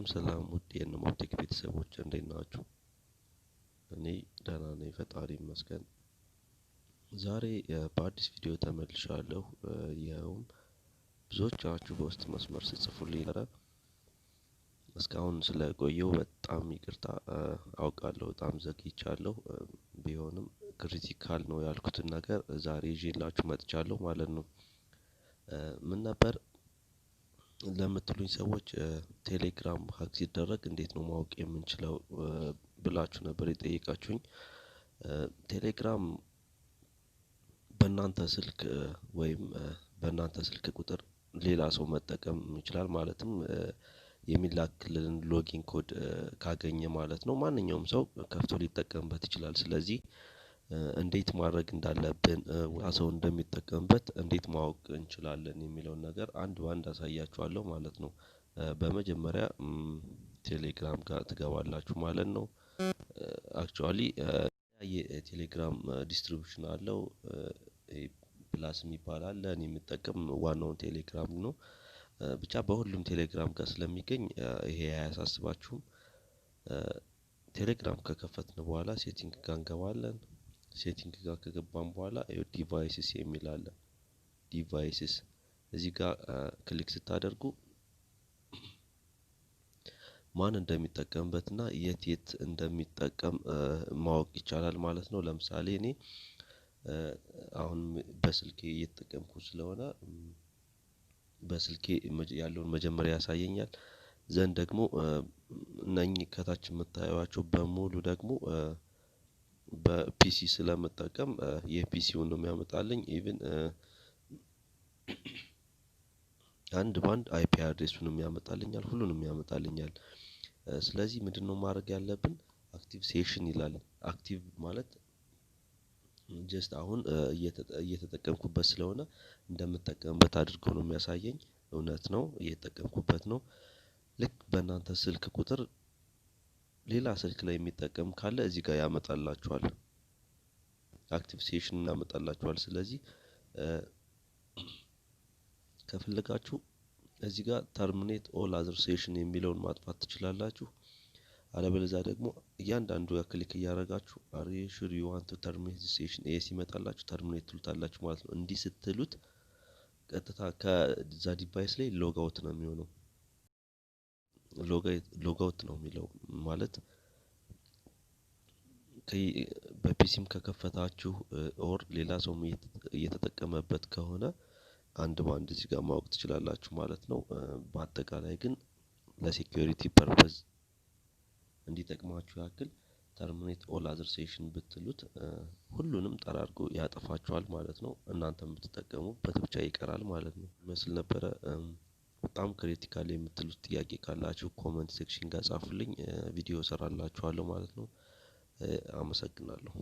ሰላም ውድ የምናውቅበት ቤተሰቦች እንዴት ናችሁ? እኔ ደህና ነኝ ፈጣሪ ይመስገን። ዛሬ በአዲስ ቪዲዮ ተመልሻለሁ። ይኸውም ብዙዎቻችሁ በውስጥ መስመር ጽፉልኝ ነበር። እስካሁን ስለቆየው በጣም ይቅርታ አውቃለሁ። በጣም ዘግይቻለሁ። ቢሆንም ክሪቲካል ነው ያልኩትን ነገር ዛሬ ይዤላችሁ መጥቻለሁ ማለት ነው። ምን ነበር ለምትሉኝ ሰዎች ቴሌግራም ሀክ ሲደረግ እንዴት ነው ማወቅ የምንችለው ብላችሁ ነበር የጠየቃችሁኝ። ቴሌግራም በእናንተ ስልክ ወይም በእናንተ ስልክ ቁጥር ሌላ ሰው መጠቀም ይችላል። ማለትም የሚላክልን ሎጊን ኮድ ካገኘ ማለት ነው። ማንኛውም ሰው ከፍቶ ሊጠቀምበት ይችላል። ስለዚህ እንዴት ማድረግ እንዳለብን ሰው እንደሚጠቀምበት እንዴት ማወቅ እንችላለን የሚለውን ነገር አንድ በአንድ አሳያችኋለሁ ማለት ነው። በመጀመሪያ ቴሌግራም ጋር ትገባላችሁ ማለት ነው። አክቹአሊ የቴሌግራም ዲስትሪቢዩሽን አለው። ፕላስ የሚባል አለ። እኔ የምጠቀም ዋናውን ቴሌግራም ነው። ብቻ በሁሉም ቴሌግራም ጋር ስለሚገኝ ይሄ አያሳስባችሁም። ቴሌግራም ከከፈትን በኋላ ሴቲንግ ጋር እንገባለን። ሴቲንግ ጋር ከገባን በኋላ ዲቫይስስ የሚል አለ። ዲቫይስስ እዚህ ጋር ክሊክ ስታደርጉ ማን እንደሚጠቀምበትና የት እንደሚጠቀም ማወቅ ይቻላል ማለት ነው። ለምሳሌ እኔ አሁን በስልኬ እየተጠቀምኩ ስለሆነ በስልኬ ያለውን መጀመሪያ ያሳየኛል። ዘንድ ደግሞ እነኚህ ከታች የምታዩዋቸው በሙሉ ደግሞ በፒሲ ስለምጠቀም የፒሲውን ነው የሚያመጣልኝ። ኢቭን አንድ ባንድ አይፒ አድሬሱንም ያመጣልኛል፣ ሁሉንም ያመጣልኛል። ስለዚህ ምንድነው ማድረግ ያለብን? አክቲቭ ሴሽን ይላል። አክቲቭ ማለት ጀስት አሁን እየተጠቀምኩበት ስለሆነ እንደምጠቀምበት አድርጎ ነው የሚያሳየኝ። እውነት ነው እየተጠቀምኩበት ነው። ልክ በእናንተ ስልክ ቁጥር ሌላ ስልክ ላይ የሚጠቀም ካለ እዚህ ጋር ያመጣላችኋል። አክቲቭ ሴሽን ያመጣላችኋል። ስለዚህ ከፈለጋችሁ እዚህ ጋር ተርሚኔት ኦል አዘር ሴሽን የሚለውን ማጥፋት ትችላላችሁ። አለበለዚያ ደግሞ እያንዳንዱ ጋር ክሊክ እያደረጋችሁ አር ዩ ሹር ዩ ዋንት ቱ ተርሚኔት ዘ ሴሽን ሲመጣላችሁ ተርሚኔት ትሉታላችሁ ማለት ነው። እንዲህ ስትሉት ቀጥታ ከዛ ዲቫይስ ላይ ሎግ አውት ነው የሚሆነው። ሎግ አውት ነው የሚለው ማለት በፒሲም ከከፈታችሁ ኦር ሌላ ሰው እየተጠቀመበት ከሆነ አንድ ባንድ እዚህ ጋር ማወቅ ትችላላችሁ ማለት ነው። በአጠቃላይ ግን ለሴኩሪቲ ፐርፐዝ እንዲጠቅማችሁ ያክል ተርሚኔት ኦል አዘር ሴሽን ብትሉት ሁሉንም ጠራርጎ ያጠፋችኋል ማለት ነው። እናንተም ብትጠቀሙበት ብቻ ይቀራል ማለት ነው። መስል ነበረ። በጣም ክሪቲካል የምትሉት ጥያቄ ካላችሁ ኮሜንት ሴክሽን ጋር ጻፉልኝ፣ ቪዲዮ እሰራላችኋለሁ ማለት ነው። አመሰግናለሁ።